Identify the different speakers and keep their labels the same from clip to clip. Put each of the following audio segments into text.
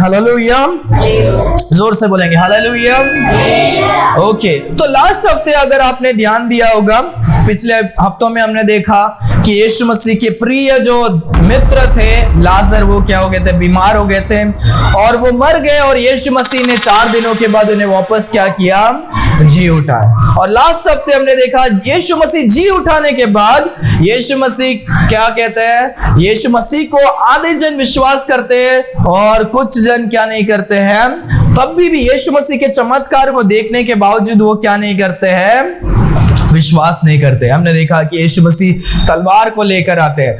Speaker 1: Hallelujah, जोर से बोलेंगे हालेलुया। ओके, तो लास्ट हफ्ते अगर आपने ध्यान दिया होगा, पिछले हफ्तों में हमने देखा कि यीशु मसीह के प्रिय जो मित्र थे लाजर, वो क्या हो गए थे, बीमार हो गए थे और वो मर गए, और यीशु मसीह ने 4 दिनों के बाद उन्हें वापस क्या किया, जी उठाया। और लास्ट हफ्ते हमने देखा यीशु मसीह जी उठाने के बाद यीशु मसीह क्या कहते हैं, यीशु मसीह को आधे जन विश्वास करते हैं और कुछ जन क्या नहीं करते हैं, तब भी यीशु मसीह के चमत्कार को देखने के बावजूद वो क्या नहीं करते हैं, विश्वास नहीं करते। हमने देखा कि यीशु मसीह तलवार को लेकर आते हैं,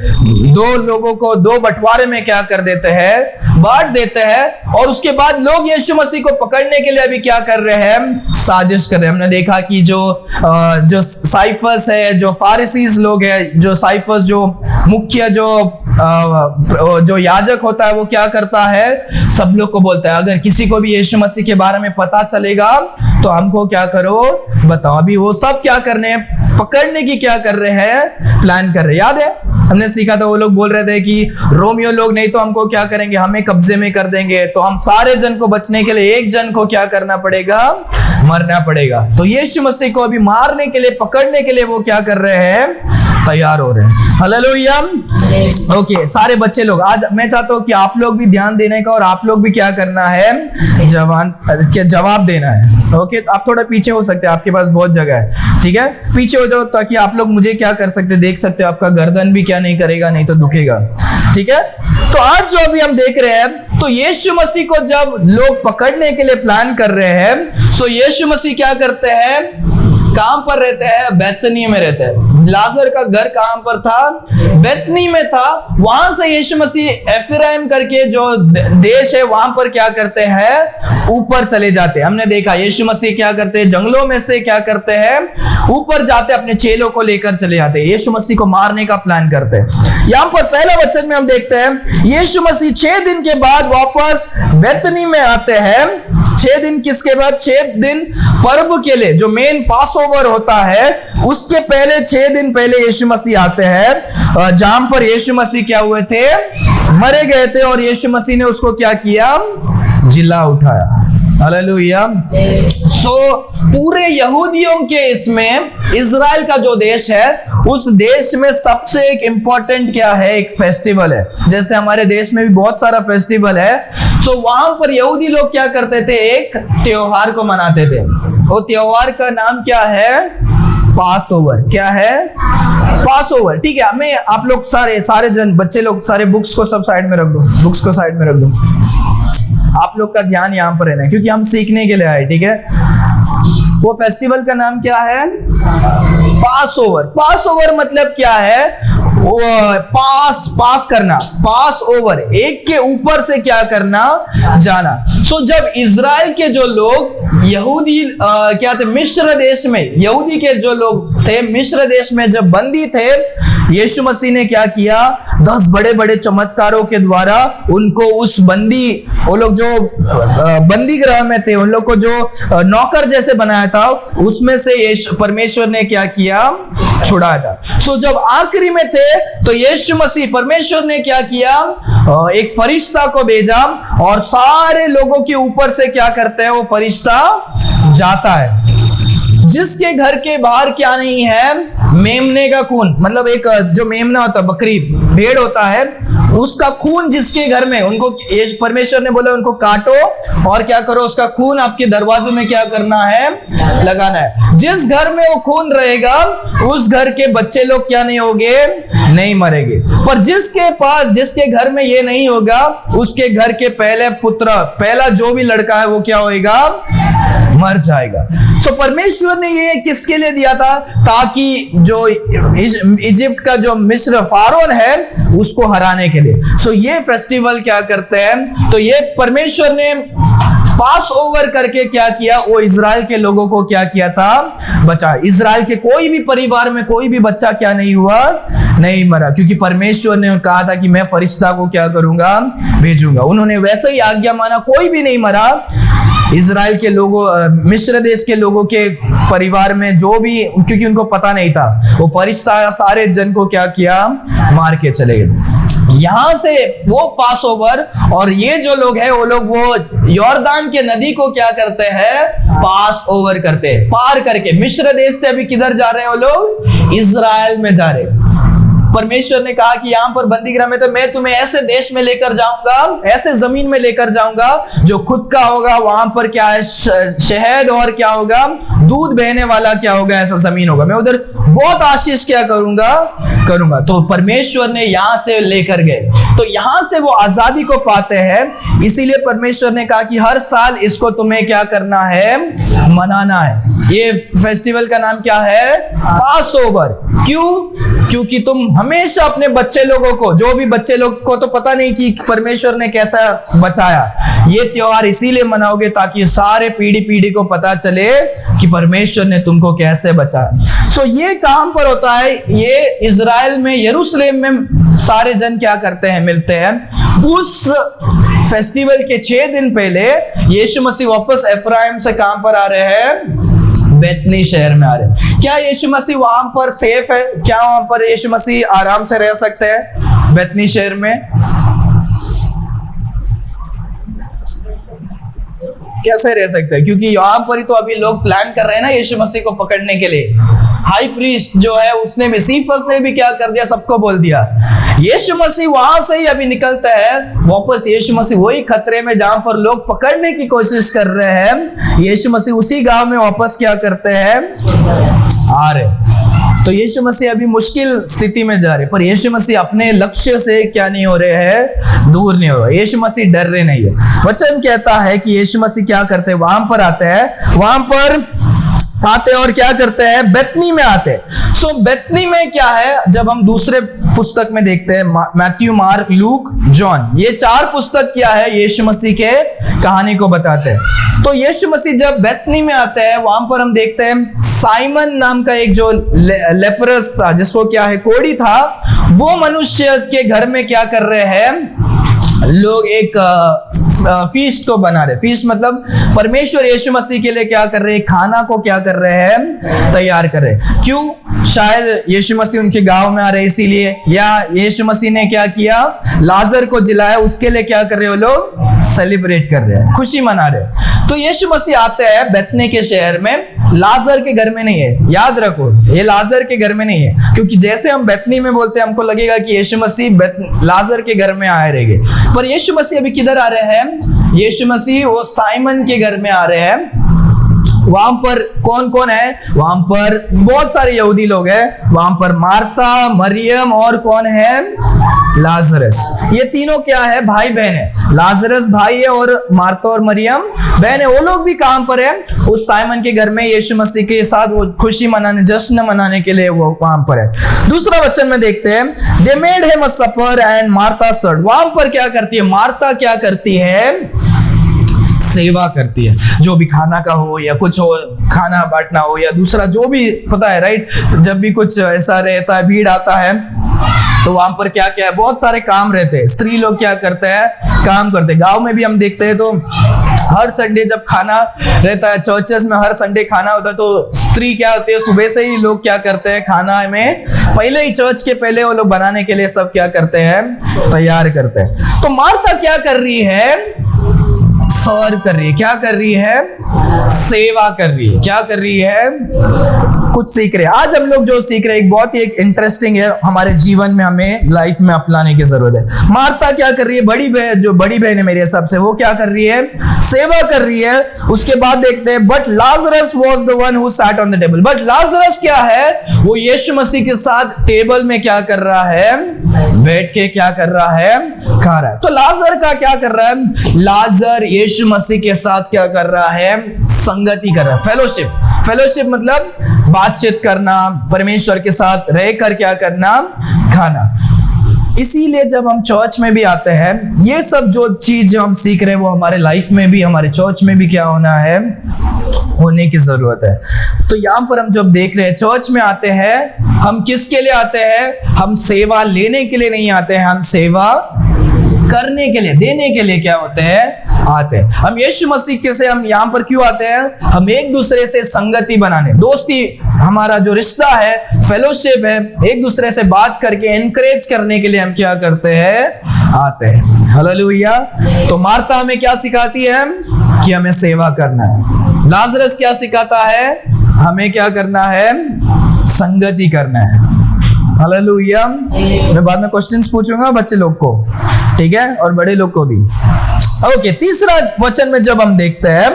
Speaker 1: 2 लोगों को 2 बंटवारे में क्या कर देते हैं, बांट देते हैं, और उसके बाद लोग यीशु मसीह को पकड़ने के लिए अभी क्या कर रहे हैं, साजिश कर रहे हैं। हमने देखा कि जो साइफस है, जो फारिसीज लोग हैं, जो साइफस जो मुख्य जो याजक होता है, वो क्या करता है, सब लोग को बोलता है अगर किसी को भी यीशु मसीह के बारे में पता चलेगा तो हमको क्या करो, बताओ। अभी वो सब क्या करने, पकड़ने की क्या कर रहे हैं, प्लान कर रहे हैं। याद है हमने सीखा था, वो लोग बोल रहे थे कि रोमियो लोग नहीं तो हमको क्या करेंगे, हमें कब्जे में कर देंगे, तो हम सारे जन को बचने के लिए एक जन को क्या करना पड़ेगा, मरना पड़ेगा। तो यीशु मसीह को अभी मारने के लिए, पकड़ने के लिए वो क्या कर रहे हैं, तैयार हो रहे हैं। हालेलुया। ओके, सारे बच्चे लोग, आज मैं चाहता हूं कि आप लोग भी ध्यान देने का और आप लोग भी क्या करना है, जवाब देना है। ओके, आप थोड़ा पीछे हो सकते हैं, आपके पास बहुत जगह है, ठीक है, पीछे हो जाओ ताकि आप लोग मुझे क्या कर सकते, देख सकते हो, आपका गर्दन भी क्या नहीं करेगा, नहीं तो दुखेगा, ठीक है। तो आज जो अभी हम देख रहे हैं, तो यीशु मसीह को जब लोग पकड़ने के लिए प्लान कर रहे हैं, सो यीशु मसीह क्या करते हैं, कहां पर रहते हैं, बैतनी में रहते हैं। लाजर का घर कहां पर था, बैतनी में था। वहां से यीशु मसीह एफ्राइम करके जो देश है वहां पर क्या करते हैं, ऊपर चले जाते हैं। हमने देखा यीशु मसीह क्या करते हैं, जंगलों में से क्या करते हैं, ऊपर जाते, अपने चेलों को लेकर चले जाते हैं, यीशु मसीह को मारने का प्लान करते हैं। यहां पर पहला वचन में हम देखते हैं यीशु मसीह 6 दिन के बाद वापस बैतनी में आते हैं। 6 दिन किसके बाद, 6 दिन पर्व के लिए, जो मेन पासओवर होता है, उसके पहले 6 दिन पहले यीशु मसीह आते हैं, जहां पर यीशु मसीह क्या हुए थे, मरे गए थे, और यीशु मसीह ने उसको क्या किया, जिला उठाया। हालेलुया। सो पूरे यहूदियों के इसमें, इजराइल का जो देश है, उस देश में सबसे एक इंपॉर्टेंट क्या है, एक फेस्टिवल है। जैसे हमारे देश में भी बहुत सारा फेस्टिवल है, सो वहां पर यहूदी लोग क्या करते थे, एक त्योहार को मनाते थे। वो त्योहार का नाम क्या है, पास ओवर। क्या है, पास ओवर, ठीक है। मैं आप लोग सारे जन, बच्चे लोग सारे बुक्स को सब साइड में रख दो, बुक्स को साइड में रख दो। आप लोग का ध्यान यहाँ पर रहना है क्योंकि हम सीखने के लिए आए, ठीक है। वो फेस्टिवल का नाम क्या है, पास ओवर। पास ओवर मतलब क्या है, वो पास करना, पास ओवर, एक के ऊपर से क्या करना, जाना। सो जब इजराइल के जो लोग यहूदी क्या थे, मिस्र देश में, यहूदी के जो लोग थे मिस्र देश में जब बंदी थे, यीशु मसीह ने क्या किया, 10 बड़े बड़े चमत्कारों के द्वारा उनको उस बंदी, वो लोग जो बंदी गृह में थे, उन लोग को जो नौकर जैसे बनाया था, उसमें से परमेश्वर ने क्या किया, छुड़ाया था। सो जब आखिरी में थे तो यीशु मसीह, परमेश्वर ने क्या किया, एक फरिश्ता को भेजा और सारे लोगों के ऊपर से क्या करते हैं, वो फरिश्ता जाता है। जिसके घर के बाहर क्या नहीं है, मेमने का खून, मतलब एक जो मेमना होता है, बकरी भेड़ होता है, उसका खून जिसके घर में, उनको परमेश्वर ने बोला उनको काटो और क्या करो, उसका खून आपके दरवाजे में क्या करना है, लगाना है। जिस घर में वो खून रहेगा उस घर के बच्चे लोग क्या नहीं होंगे, नहीं मरेंगे। पर जिसके घर में ये नहीं होगा, उसके घर के पहले पुत्र, पहला जो भी लड़का है वो क्या होएगा, मर जाएगा। सो परमेश्वर ने ये किसके लिए दिया था, ताकि जो इजिप्ट का जो मिस्र फारोन है उसको हराने के लिए। सो ये फेस्टिवल क्या करते हैं, तो ये परमेश्वर ने पास ओवर करके क्या किया, वो इजराइल के लोगों को क्या किया था, बचा। इजराइल के कोई भी परिवार में कोई भी बच्चा क्या नहीं हुआ, नहीं मरा, क्योंकि परमेश्वर ने कहा था कि मैं फरिश्ता को क्या करूंगा, भेजूंगा। उन्होंने वैसे ही आज्ञा माना, कोई भी नहीं मरा। इजराइल के लोगों, मिस्र देश के लोगों के परिवार में जो भी, क्योंकि उनको पता नहीं था, वो फरिश्ता सारे जन को क्या किया, मार के चले गए। यहां से वो पास ओवर, और ये जो लोग हैं वो लोग वो यॉर्दान के नदी को क्या करते हैं, पास ओवर करते हैं, पार करके मिस्र देश से अभी किधर जा रहे हैं वो लोग, इजराइल में जा रहे हैं। परमेश्वर ने कहा कि यहां पर बंदीगृह में तो मैं तुम्हें ऐसे देश में लेकर जाऊंगा, ऐसे जमीन में लेकर जाऊंगा जो खुद का होगा, वहां पर क्या है, शहद और क्या होगा, दूध बहने वाला क्या होगा, ऐसा जमीन होगा, मैं उधर बहुत आशीष क्या करूंगा। तो परमेश्वर ने यहां से लेकर गए, तो यहां से वो आजादी को पाते हैं। इसीलिए परमेश्वर ने कहा कि हर साल इसको तुम्हें क्या करना है, मनाना है। ये फेस्टिवल का नाम क्या है, पास ओवर। क्यों? क्योंकि तुम हमेशा अपने बच्चे लोगों को, जो भी बच्चे लोग को तो पता नहीं कि परमेश्वर ने कैसा बचाया, ये त्योहार इसीलिए मनाओगे ताकि सारे पीढ़ी पीढ़ी को पता चले कि परमेश्वर ने तुमको कैसे बचाया। सो ये कहां पर होता है, ये इजराइल में, यरूशलेम में सारे जन क्या करते हैं, मिलते हैं। उस फेस्टिवल के 6 दिन पहले यीशु मसीह वापस एफ्राइम से कहां पर आ रहे हैं, बेतनी शहर में आ रहे हैं। क्या यीशु मसीह वहां पर सेफ है? क्या वहां पर यीशु मसीह आराम से रह सकते हैं बेतनी शहर में? कैसे रह सकते हैं? क्योंकि यहाँ पर ही तो अभी लोग प्लान कर रहे हैं ना यीशु मसीह को पकड़ने के लिए। हाई प्रीस्ट जो है उसने भी, सीफस ने भी क्या कर दिया, सबको बोल दिया। यीशु मसीह वहां से ही अभी निकलता है वापस। यीशु मसीह वही खतरे में जहां पर लोग पकड़ने की कोशिश कर रहे हैं, यीशु मसीह उसी गांव में वापस क्या करते हैं, आ रहे। तो यीशु मसीह अभी मुश्किल स्थिति में जा रहे, पर यीशु मसीह अपने लक्ष्य से क्या नहीं हो रहे हैं, दूर नहीं हो रहे। यीशु मसीह डर रहे नहीं है। वचन कहता है कि यीशु मसीह क्या करते हैं, वहां पर आते हैं, वहां पर आते और क्या करते हैं, बेतनी में आते हैं। सो बेतनी में क्या है, जब हम दूसरे पुस्तक में देखते हैं, मैथ्यू, मार्क, लूक, जॉन, ये 4 पुस्तक क्या है, यीशु मसीह के कहानी को बताते हैं। तो यीशु मसीह जब बेतनी में आते हैं, वहां पर हम देखते हैं साइमन नाम का एक जो लेपरस था, जिसको क्या है, कोढ़ी था, वो मनुष्य के घर में क्या कर रहे हैं, लोग एक फीस्ट को बना रहे। फीस्ट मतलब परमेश्वर यीशु मसीह के लिए क्या कर रहे हैं, खाना को क्या कर रहे हैं, तैयार कर रहे हैं। क्यों? शायद यीशु मसीह उनके गांव में आ रहे इसीलिए, या यीशु मसीह ने क्या किया, लाजर को जिलाया, उसके लिए क्या कर रहे हो लोग, सेलिब्रेट कर रहे हैं, खुशी मना रहे हैं। तो यीशु मसीह आते हैं बेतनी के शहर में, लाजर के घर में नहीं है। याद रखो, ये लाजर के घर में नहीं है, क्योंकि जैसे हम बेतनी में बोलते हैं, हमको लगेगा कि यीशु मसीह लाजर के घर में आए रहेंगे, पर यीशु मसीह अभी किधर आ रहे हैं, यीशु मसीह वो साइमन के घर में आ रहे हैं। वहां पर कौन कौन है, वहां पर बहुत सारे यहूदी लोग हैं। वहां पर मार्था, मरियम और कौन है, लाजरस। ये तीनों क्या है, भाई बहन है। लाजरस भाई है और मार्था और मरियम बहन है। वो लोग भी कहां पर है, उस साइमन के घर में यीशु मसीह के साथ वो खुशी मनाने, जश्न मनाने के लिए वो वहां पर है। दूसरा वचन में देखते हैं, they made him a supper and Martha served. वहां पर क्या करती है, मार्था क्या करती है, सेवा करती है। जो भी खाना का हो या कुछ हो, खाना बांटना हो या दूसरा जो भी, पता है राइट, जब भी कुछ ऐसा रहता है, भीड़ आता है, तो वहां पर क्या क्या है, बहुत सारे काम रहते हैं। स्त्री लोग क्या करते हैं, काम करते हैं। गांव में भी हम देखते हैं तो हर संडे जब खाना रहता है, चर्चेस में हर संडे खाना होता है, तो स्त्री क्या होती है, सुबह से ही लोग क्या करते हैं, खाना में पहले ही, चर्च के पहले वो लोग बनाने के लिए सब क्या करते हैं, तैयार करते हैं। तो मार्था क्या कर रही है, सर्व कर रही है। क्या कर रही है, सेवा कर रही है। क्या कर रही है, कुछ सीख रहे हैं। आज हम लोग जो सीख रहे हैं, एक बहुत ही इंटरेस्टिंग है, हमारे जीवन में हमें लाइफ में अपनाने की जरूरत है। मार्था क्या कर रही है, बड़ी बहन, जो बड़ी बहन है मेरे हिसाब से, वो क्या कर रही है, सेवा कर रही है। उसके बाद देखते हैं, but Lazarus was the one who sat on the table. But Lazarus क्या है, वो यीशु मसीह के साथ टेबल में क्या कर रहा है, बैठ के क्या कर रहा है, खा रहा है। तो लाजर का क्या कर रहा है, लाजर यीशु मसीह के साथ क्या कर रहा है, संगति कर रहा है, फेलोशिप। फेलोशिप मतलब बातचीत करना, परमेश्वर के साथ रहकर क्या करना, खाना। इसीलिए जब हम चर्च में भी आते हैं, ये सब जो चीज हम सीख रहे हैं, वो हमारे लाइफ में भी, हमारे चर्च में भी क्या होना है, होने की जरूरत है। तो यहाँ पर हम जब देख रहे हैं, चर्च में आते हैं, हम किसके लिए आते हैं, हम सेवा लेने के लिए नहीं आते हैं, हम सेवा करने के लिए, देने के लिए क्या होते हैं, आते हैं। हम यीशु मसीह के से हम यहाँ पर क्यों आते हैं? हम एक दूसरे से संगति बनाने, दोस्ती, हमारा जो रिश्ता है, फेलोशिप है, एक दूसरे से बात करके एनकरेज करने के लिए हम क्या करते हैं, आते हैं। हालेलुया। तो मार्था हमें क्या सिखाती है? कि हमें सेवा करना है। लाजरस क्या सिखाता है? हमें क्या करना है? संगति करना है। हालेलुया। मैं बाद में क्वेश्चंस पूछूंगा बच्चे लोग को, ठीक है, और बड़े लोग को भी। ओके, तीसरा वचन में जब हम देखते हैं,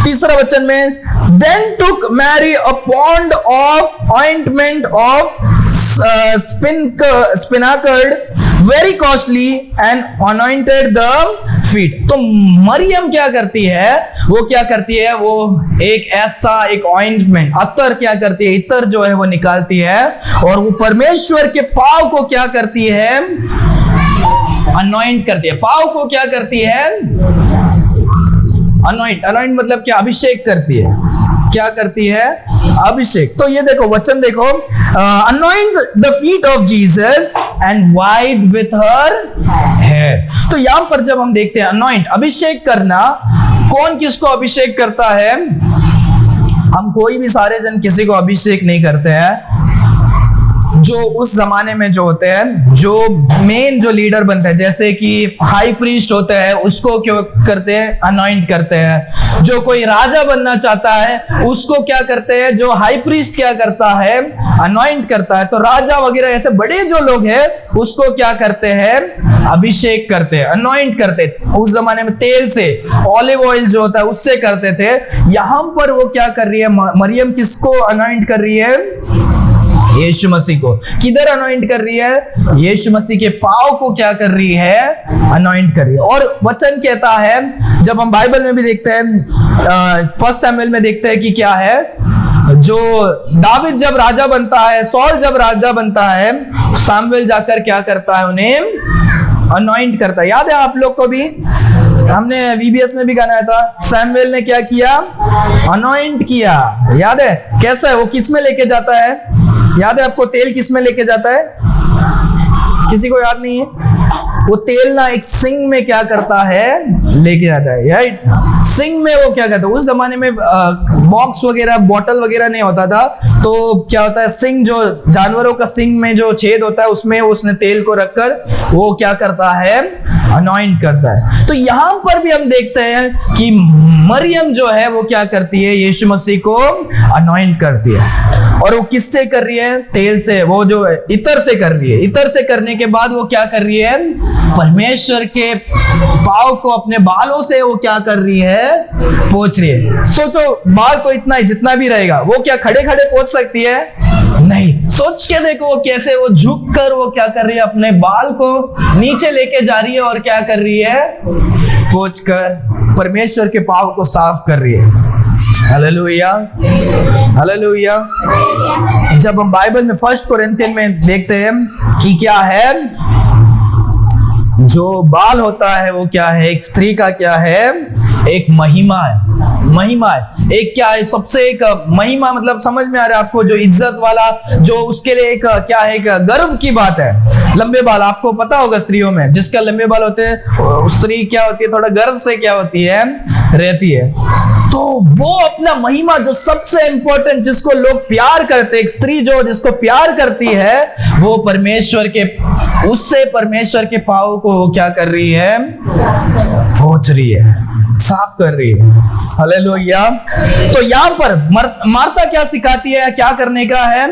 Speaker 1: तीसरा वचन में, then took Mary a pound of ointment of spikenard very costly and anointed the feet. तो मरियम क्या करती है? वो क्या करती है? वो एक ऐसा एक ऑइंटमेंट, अत्तर क्या करती है? इत्र जो है वो निकालती है और वो परमेश्वर के पांव को क्या करती है? अनॉइंट करती है। पांव को क्या करती है? अनॉइंट मतलब क्या? अभिषेक करती है। क्या करती है? अभिषेक। तो ये देखो वचन देखो, anoint the feet of Jesus and wiped with her hair. तो यहां पर जब हम देखते हैं अनॉइंट, अभिषेक करना, कौन किसको अभिषेक करता है? हम कोई भी सारे जन किसी को अभिषेक नहीं करते हैं। जो उस जमाने में जो होते हैं, जो मेन जो लीडर बनते हैं, जैसे कि हाई प्रीस्ट होते हैं, उसको क्यों करते हैं? अनॉइंट करते हैं। जो कोई राजा बनना चाहता है उसको क्या करते हैं? जो हाई प्रीस्ट क्या करता है? अनॉइंट करता है। तो राजा वगैरह ऐसे बड़े जो लोग हैं उसको क्या करते हैं? अभिषेक करते हैं, अनॉइंट करते हैं। उस जमाने में तेल से, ऑलिव ऑयल जो होता है उससे करते थे। यहां पर वो क्या कर रही है? मरियम किसको अनॉइंट कर रही है? यीशु मसीह को। किधर अनॉइंट कर रही है? यीशु मसीह के पांव को क्या कर रही है? अनॉइंट कर रही है। और वचन कहता है, जब हम बाइबल में भी देखते हैं, फर्स्ट सैमुएल में देखते हैं कि क्या है, जो दाविद जब राजा बनता है, सॉल जब राजा बनता है, सामुएल जाकर क्या करता है? उन्हें अनॉइंट करता है। याद है आप लोग को भी? हमने VBS में भी गाना था, सैमुएल ने क्या किया? अनॉइंट किया। याद है कैसा है? वो किस में लेके जाता है? याद है आपको? तेल किस में लेके जाता है? किसी को याद नहीं है? वो तेल ना एक सिंग में क्या करता है? लेके जाता है, राइट? सिंग में वो क्या करता है? उस जमाने में बॉक्स वगैरह, बॉटल वगैरह नहीं होता था, तो क्या होता है? सिंग, जो जानवरों का सिंग में जो छेद होता है, उसमें उसने तेल को रखकर वो क्या करता है? अनॉइंट करता है। तो यहां पर भी हम देखते हैं कि मरियम जो है वो क्या करती है? यीशु मसीह को अनॉइंट करती है। और वो किससे कर रही है? तेल से, वो जो इत्र से कर रही है। इत्र से करने के बाद वो क्या कर रही है? परमेश्वर के पांव को अपने बालों से वो क्या कर रही है? पोंछ रही है। सोचो, बाल तो इतना ही, जितना भी रहेगा, वो क्या खड़े खड़े पोंछ सकती है? नहीं। सोच के देखो वो कैसे, वो झुक कर वो क्या कर रही है? अपने बाल को नीचे लेके जा रही है और क्या कर रही है? पोंछ कर परमेश्वर के पांव को साफ कर रही है। Hallelujah, hallelujah. जब हम बाइबल में फर्स्ट कोरिन्थियन में देखते हैं कि क्या है, जो बाल होता है वो क्या है? एक स्त्री का क्या है? एक महिमा है, महिमा है। एक क्या है? सबसे एक महिमा, मतलब समझ में आ रहा है आपको? जो इज्जत वाला, जो उसके लिए एक क्या है? एक गर्व की बात है। लंबे बाल, आपको पता होगा स्त्रियों में जिसका लंबे बाल होते हैं, स्त्री क्या होती है? थोड़ा गर्व से क्या होती है? रहती है। तो वो अपना महिमा, जो सबसे इंपॉर्टेंट, जिसको लोग प्यार करते, एक स्त्री जो जिसको प्यार करती है, वो परमेश्वर के, उससे परमेश्वर के पांव को वो क्या कर रही है? पोंछ रही है, साफ कर रही है। हालेलुया। तो यहां पर मार्था क्या सिखाती है? क्या करने का है?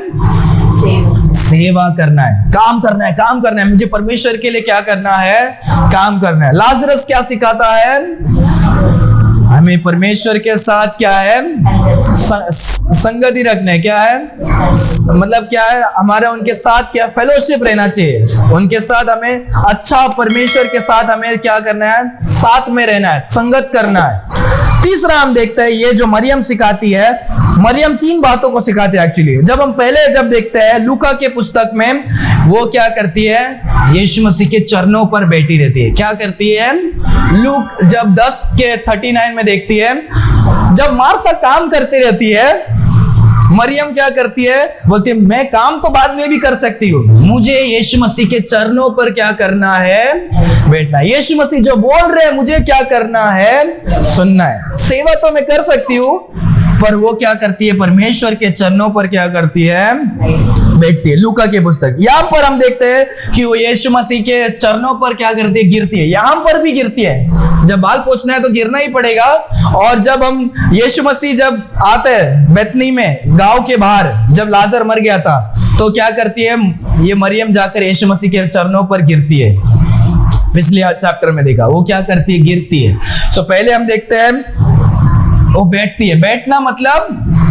Speaker 1: सेवा करना है, काम करना है, काम करना है। मुझे परमेश्वर के लिए क्या करना है? काम करना है। लाजरस क्या सिखाता है? हमें परमेश्वर के साथ क्या है? संगति रखना है। क्या है? मतलब क्या है? हमारा उनके साथ क्या? फेलोशिप रहना चाहिए। उनके साथ हमें अच्छा, परमेश्वर के साथ हमें क्या करना है? साथ में रहना है, संगत करना है। तीसरा हम देखते हैं, ये जो मरियम सिखाती है, मरियम तीन बातों को सिखाती है एक्चुअली। जब हम पहले जब देखते हैं लूका के पुस्तक में, वो क्या करती है? यीशु मसीह के चरणों पर बैठी रहती है। क्या करती है? लूक जब 10 के 39 में देखती है, जब मार्था काम करती रहती है, मरियम क्या करती है, बोलती है मैं काम तो बाद में भी कर सकती हूँ, मुझे यीशु मसीह के चरणों पर क्या करना है, बैठना। यीशु मसीह जो बोल रहे हैं मुझे क्या करना है, सुनना है। सेवा तो मैं कर सकती हूँ, पर वो क्या करती है, परमेश्वर के चरणों पर क्या करती है, बैठती है। लूका की पुस्तक, यहां पर हम देखते हैं कि वो यीशु मसीह के चरणों पर क्या करती है, गिरती है। यहां पर भी गिरती है, जब बाल पोंछना है तो गिरना ही पड़ेगा। और जब हम यीशु मसीह जब आते हैं बेथनी में, गांव के बाहर, जब लाजर मर गया था, तो क्या करती है ये मरियम, जाकर यीशु मसीह के चरणों पर गिरती है। पिछले चैप्टर में देखा वो क्या करती है, गिरती है। तो पहले हम देखते हैं वो बैठती है। बैठना मतलब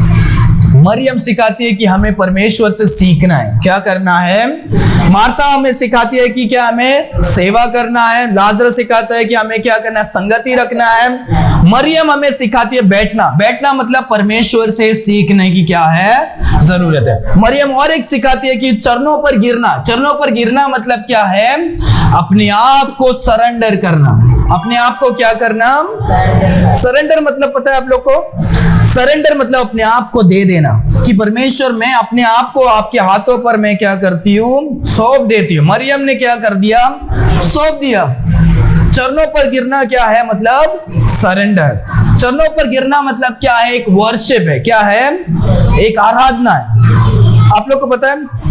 Speaker 1: मरियम सिखाती है कि हमें परमेश्वर से सीखना है, क्या करना है। मार्था हमें सिखाती है कि क्या हमें सेवा करना है। लाजर सिखाता है कि हमें क्या करना है, संगति रखना है। मरियम हमें सिखाती है बैठना। बैठना मतलब परमेश्वर से सीखने की क्या है, जरूरत है। मरियम और एक सिखाती है कि चरणों पर गिरना। चरणों पर गिरना मतलब क्या है, अपने आप को सरेंडर करना। अपने आप को क्या करना, सरेंडर मतलब पता है आप लोग को, सरेंडर मतलब अपने आप को दे देना, कि परमेश्वर मैं अपने आप को आपके हाथों पर मैं क्या करती हूँ, सौंप देती हूँ। मरियम ने क्या कर दिया, सौंप दिया। चरणों पर गिरना क्या है, मतलब सरेंडर। चरणों पर गिरना मतलब क्या है, एक वर्शिप है, क्या है, एक आराधना है। आप लोग को पता है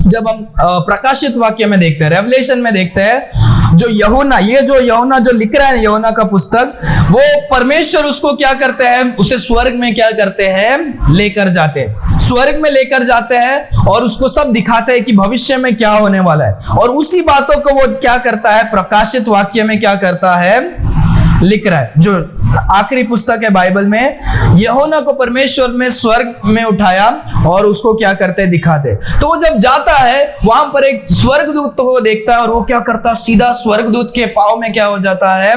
Speaker 1: जब हम प्रकाशित वाक्य में देखते हैं, रेवलेशन में देखते हैं, जो यूहन्ना, ये जो यूहन्ना जो लिख रहा है यूहन्ना का पुस्तक, वो परमेश्वर उसको क्या करते हैं, उसे स्वर्ग में क्या करते हैं, लेकर जाते हैं। स्वर्ग में लेकर जाते हैं और उसको सब दिखाते हैं कि भविष्य में क्या होने वाला है। और उसी बातों को वो क्या करता है, प्रकाशित वाक्य में क्या करता है, लिख रहा है। जो आखिरी पुस्तक है बाइबल में, यूहन्ना को परमेश्वर में स्वर्ग में उठाया और उसको क्या करते दिखाते। तो वो जब जाता है वहां पर एक स्वर्गदूत को देखता है और वो क्या करता है, सीधा स्वर्गदूत के पांव में क्या हो जाता है,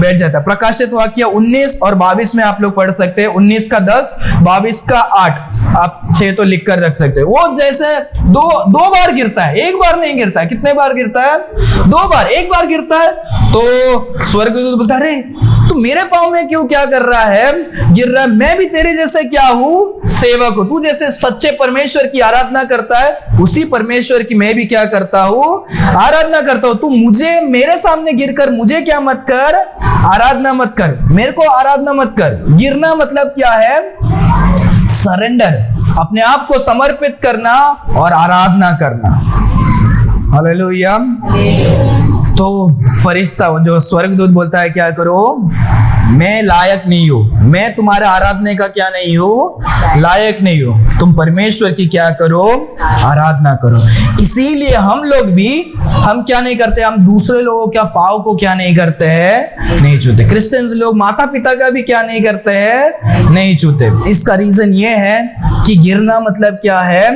Speaker 1: बैठ जाता है। प्रकाशित वाक्य 19 और 22 में आप लोग पढ़ सकते हैं। 19 का 10, 22 का 8, आप 6 तो लिख कर रख सकते हैं। वो जैसे दो बार गिरता है, एक बार नहीं गिरता है। कितने बार गिरता है, 2 बार। एक बार गिरता है तो स्वर्गदूत बोलता है, अरे तू मेरे पांव में क्यों क्या कर रहा है, गिर रहा है। मैं भी तेरे जैसे क्या हूं, सेवक हूं। तू जैसे सच्चे परमेश्वर की आराधना करता है, उसी परमेश्वर की मैं भी क्या करता हूं, आराधना करता हूं। तू मुझे मेरे सामने गिरकर मुझे क्या मत कर, आराधना मत कर, मेरे को आराधना मत कर। गिरना मतलब क्या है, सरेंडर, अपने आप को समर्पित करना और आराधना करना। हालेलुया। तो फरिश्ता जो स्वर्गदूत बोलता है, क्या करो, मैं लायक नहीं हूं, मैं तुम्हारे आराधना का क्या नहीं हूं, लायक नहीं हूं। तुम परमेश्वर की क्या करो, आराधना करो। इसीलिए हम लोग भी, हम क्या नहीं करते, हम दूसरे लोगों के पाव को क्या नहीं करते हैं, नहीं छूते। क्रिश्चियंस लोग माता पिता का भी क्या नहीं करते हैं, नहीं छूते। इसका रीजन ये है कि गिरना मतलब क्या है,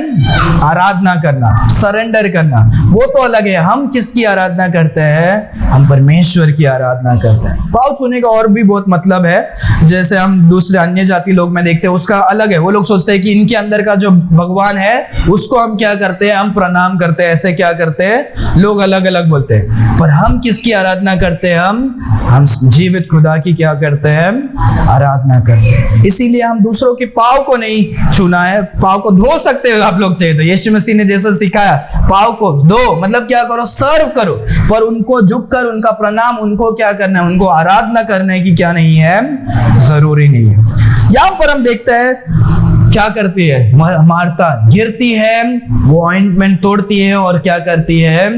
Speaker 1: आराधना करना, सरेंडर करना। वो तो अलग है। हम किसकी आराधना करते हैं, हम परमेश्वर की आराधना करते हैं। पाव छूने का और भी बहुत मतलब है। जैसे हम दूसरे अन्य जाति लोग में देखते हैं, उसका अलग है। वो लोग सोचते हैं कि इनके अंदर का जो भगवान है उसको हम क्या करते हैं, हम प्रणाम करते हैं, ऐसे क्या करते हैं, लोग अलग अलग बोलते हैं। पर हम किसकी आराधना करते हैं, हम जीवित खुदा की क्या करते हैं, आराधना करते हैं। इसीलिए हम दूसरों के पाव को नहीं छूना है। पाव को धो सकते हो आप लोग चाहिए तो, यीशु मसीह ने जैसा सिखाया, पाव को धो मतलब क्या करो, सर्व करो, पर उनको झुककर उनका प्रणाम, उनको क्या करना है, उनको आराधना करने की क्या नहीं है, जरूरी नहीं है। यहां पर हम देखते हैं क्या करती है मार्था, गिरती है, वो ऑइंटमेंट तोड़ती है और क्या करती है,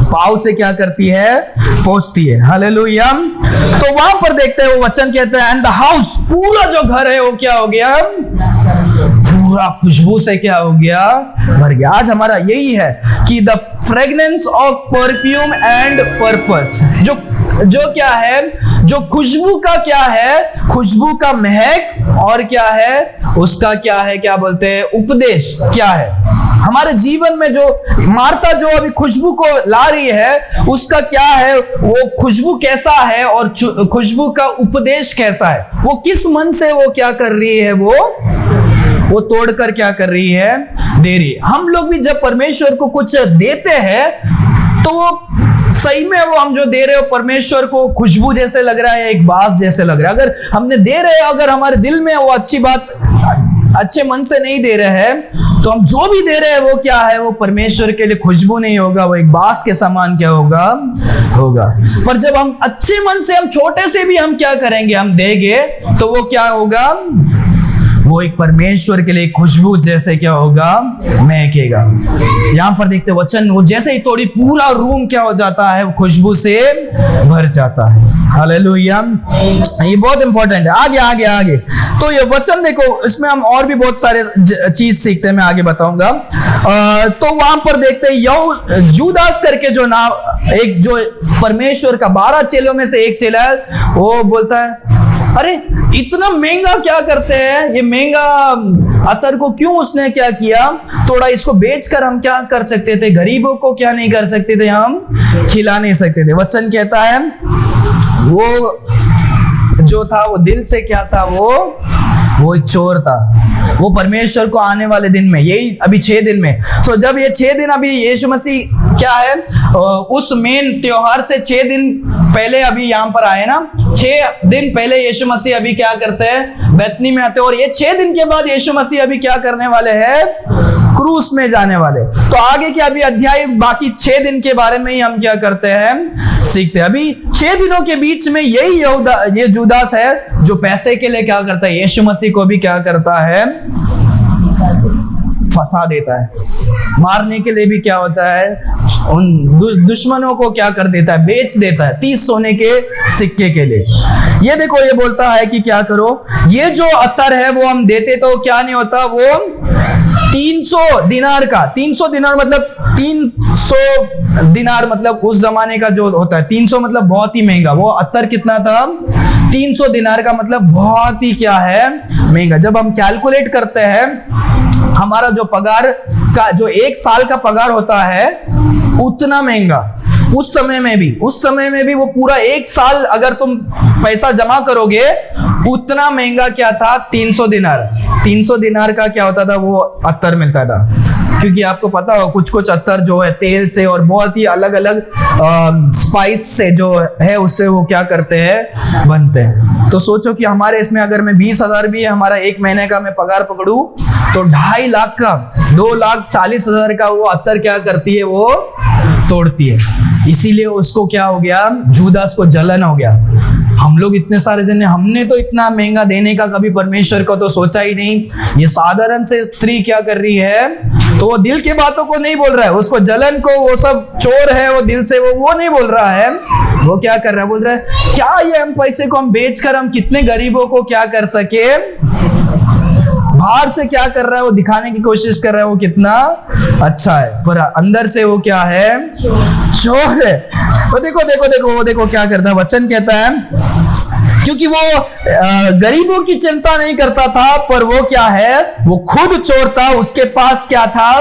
Speaker 1: पाव से क्या करती है, पोंछती है। हालेलुया। तो वहां पर देखते हैं वो वचन कहते हैं, एंड द हाउस, पूरा जो घर है वो क्या हो गया, पूरा खुशबू से क्या हो गया, भर गया। आज हमारा यही है कि the fragrance of perfume and purpose, जो क्या है, जो खुशबू का क्या है, खुशबू का महक, और क्या है उसका क्या है, क्या बोलते हैं, उपदेश क्या है। हमारे जीवन में जो मार्था जो अभी खुशबू को ला रही है, उसका क्या है, वो खुशबू कैसा है और खुशबू का उपदेश कैसा है, वो किस मन से वो क्या कर रही है, वो तोड़कर क्या कर रही है, दे रही है। हम लोग भी जब परमेश्वर को कुछ देते हैं तो वो सही में वो हम जो दे रहे हो परमेश्वर को खुशबू जैसे लग रहा है, एक बास जैसे लग रहा है। अगर हमने दे रहे हैं, अगर हमारे दिल में वो अच्छी बात अच्छे मन से नहीं दे रहे हैं, तो हम जो भी दे रहे हैं वो क्या है, वो परमेश्वर के लिए खुशबू नहीं होगा, वो एक बास के समान क्या होगा। पर जब हम अच्छे मन से, हम छोटे से भी हम क्या करेंगे, हम देंगे, तो वो क्या होगा, वो एक परमेश्वर के लिए खुशबू जैसे क्या होगा, महकेगा। यहां पर देखते वचन, वो जैसे ही थोड़ी पूरा रूम क्या हो जाता है, खुशबू से भर जाता है। हालेलुया, ये बहुत इंपॉर्टेंट है। आगे आगे आगे तो ये वचन देखो, इसमें हम और भी बहुत सारे चीज सीखते हैं, मैं आगे बताऊंगा। तो वहां पर देखते हैं जूदास करके जो नाम, एक जो परमेश्वर का 12 चेलों में से एक चेला है, वो बोलता है, अरे इतना महंगा क्या करते हैं, ये महंगा अतर को क्यों उसने क्या किया, थोड़ा इसको बेचकर हम क्या कर सकते थे, गरीबों को क्या नहीं कर सकते थे, हम खिला नहीं सकते थे। वचन कहता है वो जो था वो दिल से क्या था, वो एक चोर था। वो परमेश्वर को आने वाले दिन में, यही अभी 6 दिन में, तो जब ये 6 दिन अभी यीशु मसीह क्या है, उस मेन त्योहार से 6 दिन पहले अभी यहाँ पर आए ना, 6 दिन पहले यीशु मसीह अभी क्या करते हैं, बैतनी में आते हैं, और ये 6 दिन के बाद यीशु मसीह अभी क्या करने वाले हैं, क्रूस में जाने वाले। तो आगे के अभी अध्याय बाकी 6 दिन के बारे में ही हम क्या करते हैं, सीखते हैं। अभी 6 दिनों के बीच में यही ये जूदास है जो पैसे के लिए क्या करता है, यीशु मसीह को भी क्या करता है, फंसा देता है। मारने के लिए भी क्या होता है, उन दुश्मनों को क्या कर देता है, बेच देता है 30 सोने के सिक्के के लिए। ये देखो, ये बोलता है कि क्या करो, ये जो अत्तर है वो हम देते तो क्या नहीं होता, वो 300 दिनार का, 300 दिनार मतलब 300 दिनार मतलब उस जमाने का जो होता है, 300 मतलब बहुत ही महंगा। वो अत्तर कितना था, 300 दिनार का मतलब बहुत ही क्या है, महंगा। जब हम कैलकुलेट करते हैं, हमारा जो पगार का जो 1 साल का पगार होता है, उतना महंगा उस समय में भी वो पूरा 1 साल अगर तुम पैसा जमा करोगे, उतना महंगा क्या था, 300 दिनार। 300 दिनार का क्या होता था, वो अत्तर मिलता था। क्योंकि आपको पता हो कुछ अत्तर जो है तेल से और बहुत ही अलग अलग स्पाइस से जो है उससे वो क्या करते हैं, बनते हैं। तो सोचो कि हमारे इसमें अगर मैं 20,000 भी हमारा 1 महीने का मैं पगार पकड़ू, तो 2.5 लाख का, 2,40,000 का वो अत्तर क्या करती है, वो तोड़ती है। इसीलिए उसको क्या हो गया, जूदास को जलन हो गया। हम लोग इतने सारे जने, हमने तो इतना महंगा देने का कभी परमेश्वर को तो सोचा ही नहीं। ये साधारण से स्त्री क्या कर रही है, तो वो दिल के बातों को नहीं बोल रहा है, उसको जलन को, वो सब चोर है, वो दिल से वो नहीं बोल रहा है। वो क्या कर रहा है, बोल रहा है क्या ये हम पैसे को हम बेचकर हम कितने गरीबों को क्या कर सके, बाहर से क्या कर रहा है, वो दिखाने की कोशिश कर रहा है वो कितना अच्छा है, पर अंदर से वो क्या है, चोर है। तो देखो क्या करता है, वचन कहता है क्योंकि वो गरीबों की चिंता नहीं करता था, पर वो क्या है, वो खुद चोर था। उसके पास क्या था,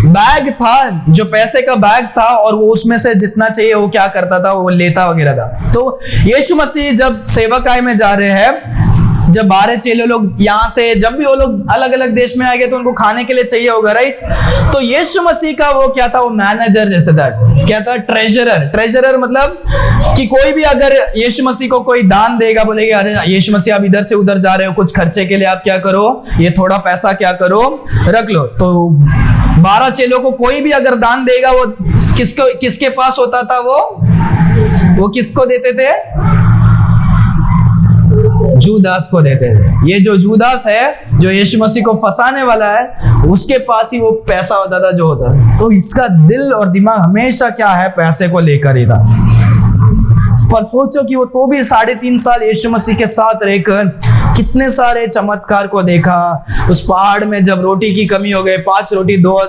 Speaker 1: बैग था, जो पैसे का बैग था, और वो उसमें से जितना चाहिए वो क्या करता था, वो लेता वगैरह था। तो यीशु मसीह जब सेवकाई में जा रहे हैं, जब 12 चेले लोग यहाँ से, जब भी वो लोग अलग अलग देश में आएंगे तो उनको खाने के लिए चाहिए होगा, राइट। तो यीशु मसीह का वो क्या था, वो मैनेजर जैसे था, क्या था, ट्रेजरर मतलब कि कोई भी अगर यीशु मसीह को कोई दान देगा, बोलेगा अरे यीशु मसीह आप इधर से उधर जा रहे हो, कुछ खर्चे के लिए आप क्या करो, ये थोड़ा पैसा क्या करो, रख लो। तो 12 चेलों को कोई भी अगर दान देगा, वो किसके पास होता था, वो किसको देते थे, जूदास को देते थे। ये जो जूदास है, जो यीशु मसीह को फंसाने वाला है, उसके पास ही वो पैसा होता था जो होता है। तो इसका दिल और दिमाग हमेशा क्या है, पैसे को लेकर ही था। पर सोचो कि वो तो भी 3.5 साल यीशु मसीह के साथ रहकर कितने सारे चमत्कार को देखा। उस पहाड़ में जब रोटी की कमी हो गई, 5 रोटी 2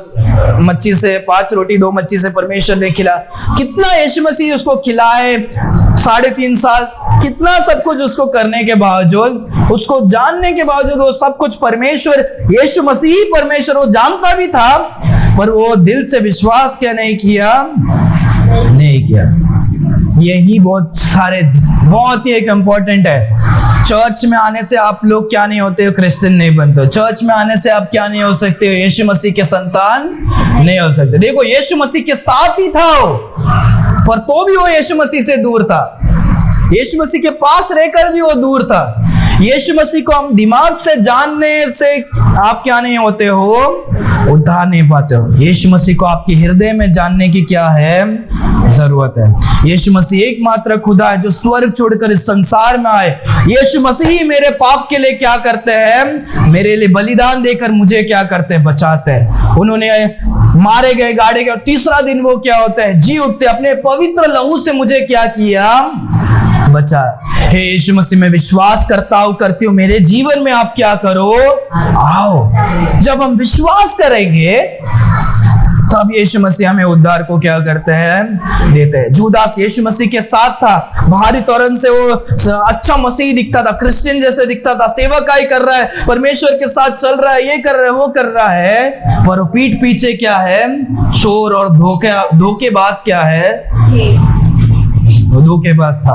Speaker 1: मच्छी से परमेश्वर ने खिला, कितना यीशु मसीह उसको खिलाए 3.5 साल, कितना सब कुछ उसको करने के बावजूद, उसको जानने के बावजूद, वो सब कुछ परमेश्वर, यीशु मसीह परमेश्वर वो जानता भी था, पर वो दिल से विश्वास क्या नहीं किया। यही बहुत ही एक इम्पोर्टेंट है। चर्च में आने से आप लोग क्या नहीं होते हो? क्रिश्चियन नहीं बनते हो। चर्च में आने से आप क्या नहीं हो सकते हो? यीशु मसीह के संतान नहीं हो सकते। देखो, यीशु मसीह के साथ ही था वो, पर तो भी वो यीशु मसीह से दूर था। यीशु मसीह के पास रहकर भी वो दूर था। यीशु मसीह को हम दिमाग से जानने से आप क्या नहीं होते हो? उद्धार नहीं पाते हो। यीशु मसीह को आपके हृदय में जानने की क्या है? जरूरत है। यीशु मसीह एकमात्र खुदा है जो स्वर्ग छोड़कर इस संसार में आए। यीशु मसीह ही मेरे पाप के लिए क्या करते हैं? मेरे लिए बलिदान देकर मुझे क्या करते हैं? बचाते हैं। उन्होंने मारे गए, गाड़े गए, और तीसरा दिन वो क्या होता है? जी उठते। अपने पवित्र लहू से मुझे क्या किया? बचा। हे यीशु मसीह में विश्वास करता हूं, करती हूं, मेरे जीवन में आप क्या करो? आओ। जब हम विश्वास करेंगे तब यीशु मसीह हमें उद्धार को क्या करते हैं? देते हैं। जूदास यीशु मसीह के साथ था। बाहरी तौर से वो अच्छा मसीह दिखता था, क्रिश्चियन जैसे दिखता था, सेवकाई कर रहा है, परमेश्वर के साथ चल रहा है, ये कर रहा है, वो कर रहा है, पर पीठ पीछे क्या है? चोर और धोखेबाज क्या है? वो धोखेबाज था।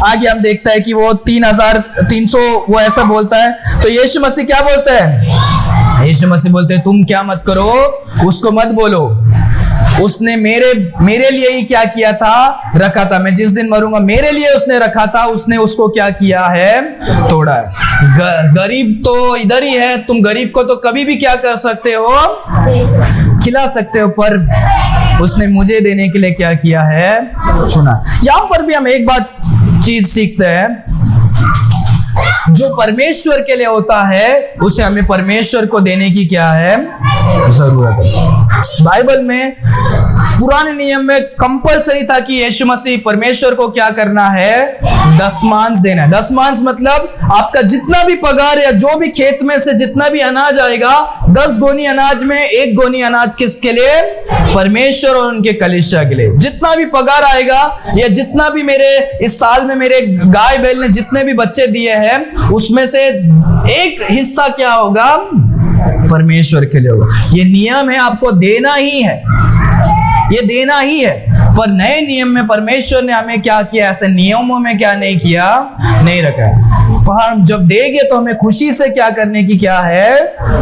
Speaker 1: आगे हम देखते हैं कि वो 3300 वो ऐसा बोलता है, तो यीशु मसीह क्या बोलते हैं? यीशु मसीह बोलते हैं तुम क्या मत करो, उसको मत बोलो। उसने मेरे लिए ही क्या किया था? रखा था। मैं जिस दिन मरूंगा मेरे लिए उसने रखा था, उसने उसको क्या किया है? तोड़ा है। गरीब तो इधर ही है, तुम गरीब को तो कभी भी क्या कर सकते हो? खिला सकते हो, पर उसने मुझे देने के लिए क्या किया है? चुना। यहां पर भी हम एक बात चीज सीखते हैं, जो परमेश्वर के लिए होता है उसे हमें परमेश्वर को देने की क्या है? जरूरत है। बाइबल में पुराने नियम में कंपलसरी था कि यीशु मसीह परमेश्वर को क्या करना है? दशमांश देना है। दशमांश मतलब आपका जितना भी पगार या जो भी खेत में से जितना भी अनाज आएगा, 10 गोनी अनाज में 1 गोनी अनाज किसके लिए? परमेश्वर और उनके कलीसिया के लिए। जितना भी पगार आएगा या जितना भी मेरे इस साल में मेरे गाय बैल ने जितने भी बच्चे दिए हैं, उसमें से एक हिस्सा क्या होगा? परमेश्वर के लिए होगा। ये नियम है, आपको देना ही है, ये देना ही है। पर नए नियम में परमेश्वर ने हमें क्या किया? ऐसे नियमों में क्या नहीं किया? नहीं रखा है। पर हम जब देंगे तो हमें खुशी से क्या करने की क्या है?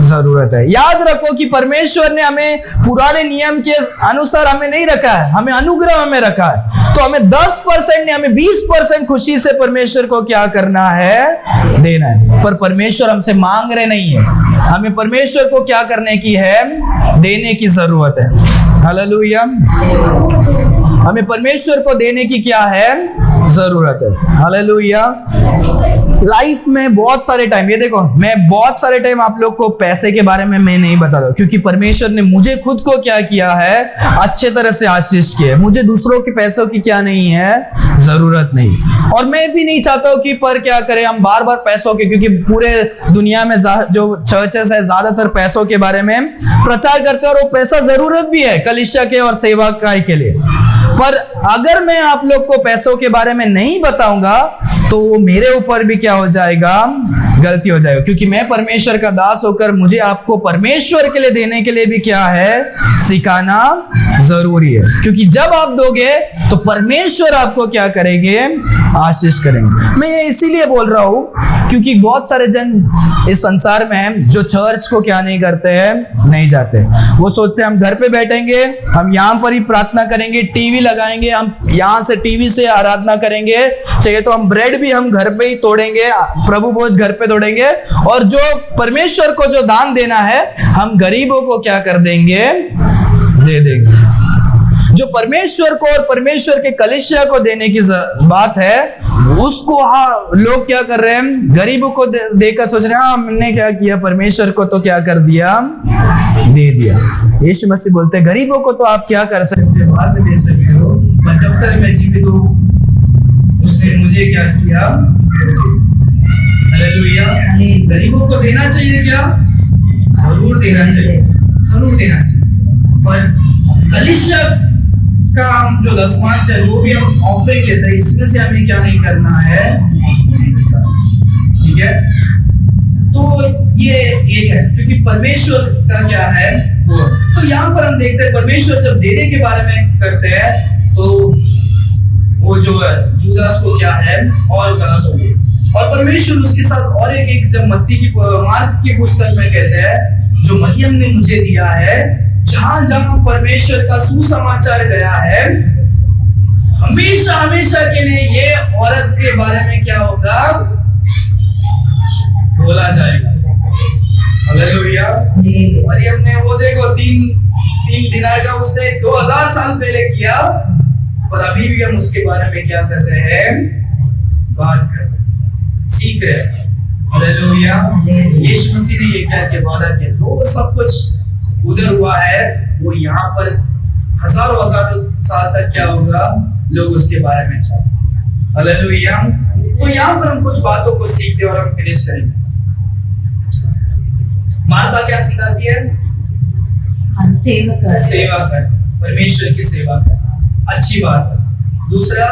Speaker 1: जरूरत है। याद रखो कि परमेश्वर ने हमें पुराने नियम के अनुसार हमें नहीं रखा है, हमें अनुग्रह में रखा है। तो हमें 10% नहीं, हमें 20% खुशी से परमेश्वर को क्या करना है? देना है। पर परमेश्वर हमसे मांग रहे नहीं है, हमें परमेश्वर को क्या करने की है? देने की जरूरत है। हालेलुया। हमें परमेश्वर को देने की क्या है? जरूरत है। हालेलुया। लाइफ में बहुत सारे टाइम, ये देखो, मैं बहुत सारे टाइम आप लोग को पैसे के बारे में मैं नहीं बता दूं, क्योंकि परमेश्वर ने मुझे खुद को क्या किया है? अच्छे तरह से आशीष किया है। मुझे दूसरों के पैसों की क्या नहीं है? जरूरत नहीं। और मैं भी नहीं चाहता हूं कि पर क्या करें हम बार बार पैसों के, क्योंकि पूरे दुनिया में जो चर्चेस है ज्यादातर पैसों के बारे में प्रचार करते हैं, और वो पैसा जरूरत भी है कलीसिया के और सेवकाई के लिए। पर अगर मैं आप लोग को पैसों के बारे में नहीं बताऊंगा तो वो मेरे ऊपर भी क्या हो जाएगा? गलती हो जाएगा, क्योंकि मैं परमेश्वर का दास होकर मुझे आपको परमेश्वर के लिए देने के लिए भी क्या है? सिखाना जरूरी है। क्योंकि जब आप दोगे तो परमेश्वर आपको क्या करेंगे? आशीष करेंगे। मैं ये इसीलिए बोल रहा हूं क्योंकि बहुत सारे जन इस संसार में हैं जो चर्च को क्या नहीं करते हैं? नहीं जाते। वो सोचते हैं हम घर पे बैठेंगे, हम यहाँ पर ही प्रार्थना करेंगे, टीवी लगाएंगे, हम यहाँ से टीवी से आराधना करेंगे, चाहिए तो हम ब्रेड भी हम घर पे ही तोड़ेंगे, प्रभु भोज घर पे तोड़ेंगे, और जो परमेश्वर को जो दान देना है हम गरीबों को क्या कर देंगे? दे देंगे। जो परमेश्वर को और परमेश्वर के कलीसिया को देने की बात है, उसको लोग क्या कर रहे हैं? गरीबों को देकर सोच रहे हैं हमने क्या किया? परमेश्वर को तो क्या कर दिया? दे दिया। यीशु मसीह बोलते हैं गरीबों को तो आप क्या कर सकते हो? बाद में दे सकते हो, पर जब तक मैं जीवित हूं उसने मुझे क्या किया? हालेलुया। गरीबों को देना चाहिए क्या? जरूर देना चाहिए, जरूर देना चाहिए। पर कलीसिया का हम जो दशमांश है, जो भी हम ऑफरिंग लेते हैं, इसमें से हमें क्या नहीं करना है? ठीक है। तो ये एक है, क्योंकि परमेश्वर का क्या है? तो यहाँ पर हम देखते हैं परमेश्वर जब देने के बारे में करते हैं तो वो जो जूदास को क्या है और गलत हो गया। और परमेश्वर उसके साथ और एक जब मत्ती की मार्क की पुस्तक में कहते हैं जो मरियम ने मुझे दिया है, जहां जहां परमेश्वर का सुसमाचार गया है, हमेशा हमेशा के लिए ये औरत के बारे में क्या होगा, बोला जाएगा। हालेलुया। मरियम ने वो देखो तीन दिनार का उसने 2000 साल पहले किया, और अभी भी हम उसके बारे में क्या कर रहे हैं, बात कर रहे हैं, सीख रहे हैं। हालेलुया। यीशु मसीह ने ये क्या वादा किया, जो सब कुछ उधर हुआ है वो यहाँ पर हजारों साल तक क्या होगा, लोग उसके बारे में चाहते। हालेलुया। तो यहाँ पर हम कुछ बातों को सीखते और हम फिनिश करेंगे। मार्था क्या सिखाती है, सेवा कर, परमेश्वर की सेवा कर, अच्छी बात है। दूसरा,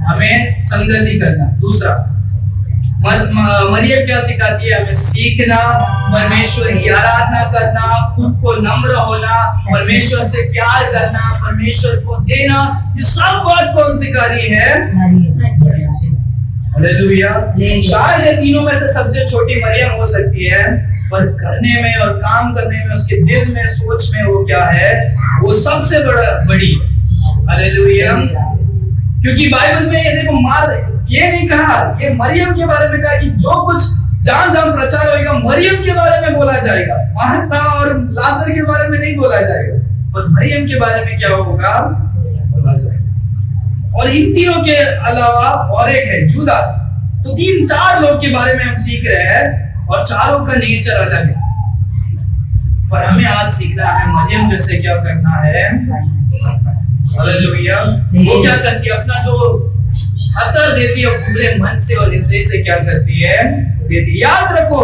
Speaker 1: हमें संगति करना। दूसरा, मरियम क्या सिखाती है, हमें सीखना, परमेश्वर की आराधना करना, खुद को नम्र होना, परमेश्वर से प्यार करना, परमेश्वर को देना। ये सब बात कौन सिखा रही है, हालेलुया। शायद ये तीनों में से सबसे छोटी मरियम हो सकती है, पर करने में और काम करने में, उसके दिल में, सोच में वो क्या है, वो सबसे बड़ी। हालेलुया। क्योंकि बाइबल में ये देखो, ये नहीं कहा, ये मरियम के बारे में कहा कि जो कुछ जहां जहां प्रचार होगा मरियम के बारे में बोला जाएगा, मार्था और लाजर के बारे में नहीं बोला जाएगा, पर मरियम के बारे में क्या होगा, बोला जाएगा। और इन तीनों के अलावा और एक है जूदास। तो 3-4 लोग के बारे में हम सीख रहे हैं, और चारों का नेचर अलग है, पर हमें आज सीखना है मरियम जैसे क्या करना है। हालेलुया। वो क्या करती है, अपना जो अतर देती है पूरे मन से और हृदय से क्या करती है, देती। याद रखो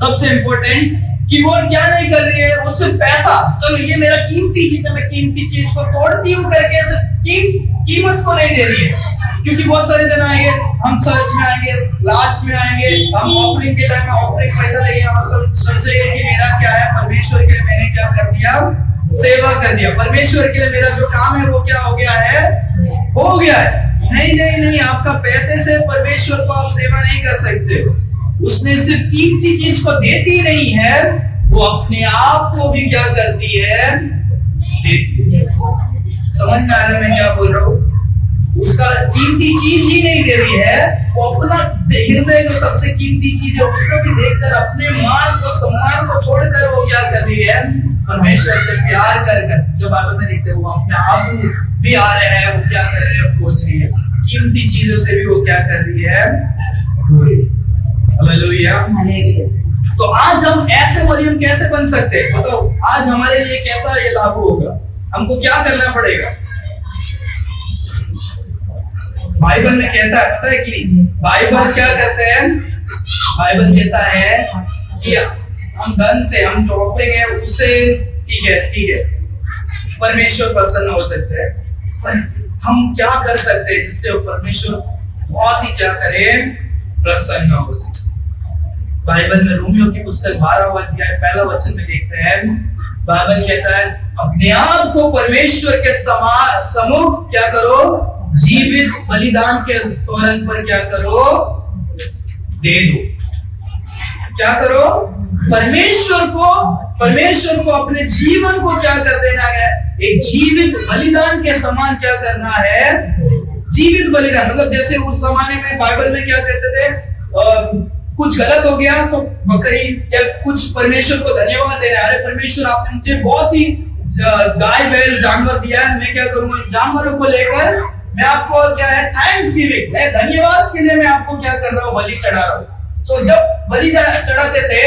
Speaker 1: सबसे इंपॉर्टेंट कि वो क्या नहीं कर रही है, वो सिर्फ पैसा, चलो ये मेरा कीमती चीज है, मैं कीमती चीज को तोड़ती हूँ करके कीमत को नहीं दे रही है। क्योंकि बहुत सारे जन आएंगे, हम चर्च में आएंगे, लास्ट में आएंगे, हम ऑफरिंग के टाइम में ऑफरिंग पैसा देंगे, हम सोचेंगे कि मेरा क्या है, परमेश्वर के लिए मैंने क्या कर दिया, सेवा कर दिया, परमेश्वर के लिए मेरा जो काम है वो क्या हो गया है, हो गया है। नहीं नहीं नहीं, आपका पैसे से परमेश्वर को आप सेवा नहीं कर सकते हो। उसने सिर्फ कीमती चीज को देती नहीं है, वो अपने आप को भी क्या करती है, देती है। समझ में आ रहा है मैं क्या बोल रहा हूँ? उसका कीमती चीज ही नहीं दे रही है, वो अपना हृदय जो सबसे कीमती चीज है उसको भी देखकर अपने मान को, सम्मान को छोड़कर वो क्या कर रही है, परमेश्वर से प्यार कर। जब बाइबल में देखते हैं वो अपने आंसू भी आ रहे हैं, वो क्या कर रही है, पहुंच रही है, कीमती चीजों से भी वो क्या कर रही है, हालेलुया। तो आज हम ऐसे मरियम कैसे बन सकते हैं, बताओ आज हमारे लिए कैसा ये लागू होगा, हमको क्या करना पड़ेगा? बाइबल में कहता है, पता है कि नहीं, बाइबल क्या करते हैं, बाइबल कहता है कि हम धन से, हम जो ऑफरिंग है उससे ठीक है परमेश्वर प्रसन्न हो सकते हैं, पर हम क्या कर सकते हैं जिससे वो परमेश्वर बहुत ही क्या करे, प्रसन्न हो सके। बाइबल में रोमियो की पुस्तक 12वां अध्याय 1 वचन में देखते हैं, बाइबल कहता है अपने आप को परमेश्वर के सम्मुख क्या करो, जीवित बलिदान के तौर पर क्या करो, दे दो। क्या करो, परमेश्वर को अपने जीवन को क्या कर देना है, एक जीवित बलिदान के समान क्या करना है, जीवित बलिदान। मतलब जैसे उस जमाने में बाइबल में क्या कहते थे, कुछ गलत हो गया तो बकरी या कुछ परमेश्वर को धन्यवाद देना, अरे परमेश्वर आपने मुझे बहुत ही गाय बैल जानवर दिया है, मैं क्या करूंगा, जानवरों को लेकर मैं आपको क्या है, थैंक्स गिविंग, मैं धन्यवाद के लिए मैं आपको क्या कर रहा हूँ, बलि चढ़ा रहा हूँ। सो जब बलि चढ़ाते थे,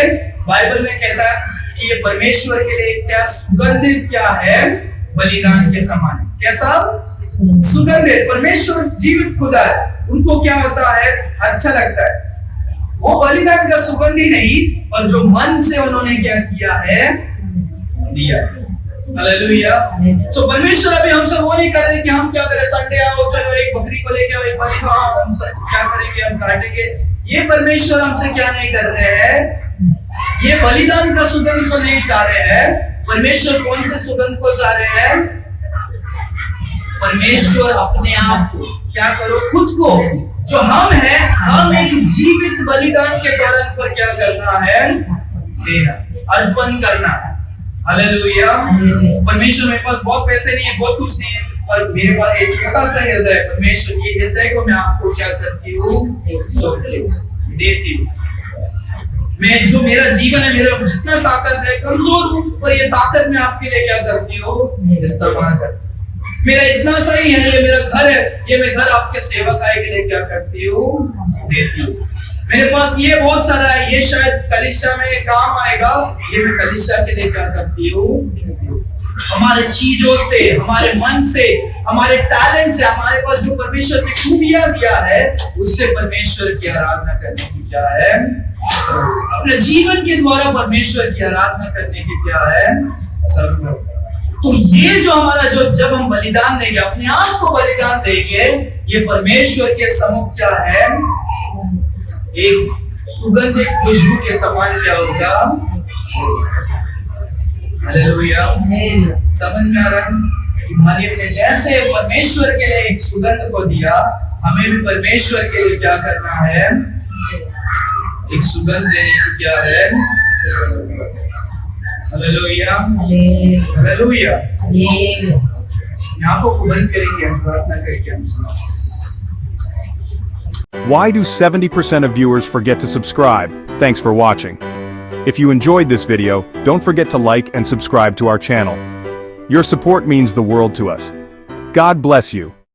Speaker 1: बाइबल में कहता है कि ये परमेश्वर के लिए क्या सुगंधित क्या है, बलिदान के समान। कैसा सुगंधित, परमेश्वर जीवित खुदा है, उनको क्या होता है, अच्छा लगता है। वो बलिदान का सुगंध ही नहीं, और जो मन से उन्होंने क्या किया है, दिया है। हालेलुया। सो परमेश्वर अभी हमसे वो नहीं कर रहे कि हम क्या करें, संडे आओ चलो एक बकरी को लेके आओ, एक बलि को हम क्या करेंगे, हम काटेंगे। ये परमेश्वर हमसे क्या नहीं कर रहे हैं, ये बलिदान का सुगंध को नहीं चाह रहे हैं। परमेश्वर कौन से सुगंध को चाह रहे हैं, परमेश्वर अपने आप को क्या करो, खुद को जो हम हैं, हम एक जीवित बलिदान के कारण पर क्या करना है, देना, अर्पण करना है। हालेलुया। परमेश्वर मेरे पास बहुत पैसे नहीं है, बहुत कुछ नहीं है, और मेरे पास एक छोटा सा हृदय है। परमेश्वर ये हृदय को मैं आपको क्या करती हूँ, देती हूँ। मैं जो मेरा जीवन है, मेरा जितना ताकत है, कमजोर हूँ, पर ये ताकत मैं आपके लिए क्या करती हूँ, इस्तेमाल करती हूँ। मेरा इतना सही है, ये मेरा घर है, ये मैं घर आपके सेवक आए के लिए क्या करती हूँ, देती हूँ। मेरे पास ये बहुत सारा है, ये शायद कलीसिया में काम आएगा, ये मैं कलीसिया के लिए क्या करती हूँ। हमारे चीजों से, हमारे मन से, हमारे टैलेंट से, हमारे पास जो परमेश्वर ने खूबियां दिया है, उससे परमेश्वर की आराधना करने की क्या है, अपने जीवन के द्वारा परमेश्वर की आराधना करने की क्या है, सर्व। तो ये जो हमारा जो जब हम बलिदान देंगे, अपने आप को बलिदान देंगे, ये परमेश्वर के सम्मुख क्या है, एक सुगंधित खुशबू के समान क्या होगा। हालेलुया। समझ में आ रहा है कि मरियम ने जैसे परमेश्वर के लिए एक सुगंध को दिया, हमें भी परमेश्वर के लिए क्या करना है, एक सुगंध देने की क्या है। Hallelujah, hallelujah. यहाँ को बंद करेंगे, हम प्रार्थना करके हम सुनाएंगे।
Speaker 2: Why do 70% of viewers forget to subscribe? Thanks for watching. If you enjoyed this video, don't forget to like and subscribe to our channel. Your support means the world to us. God bless you.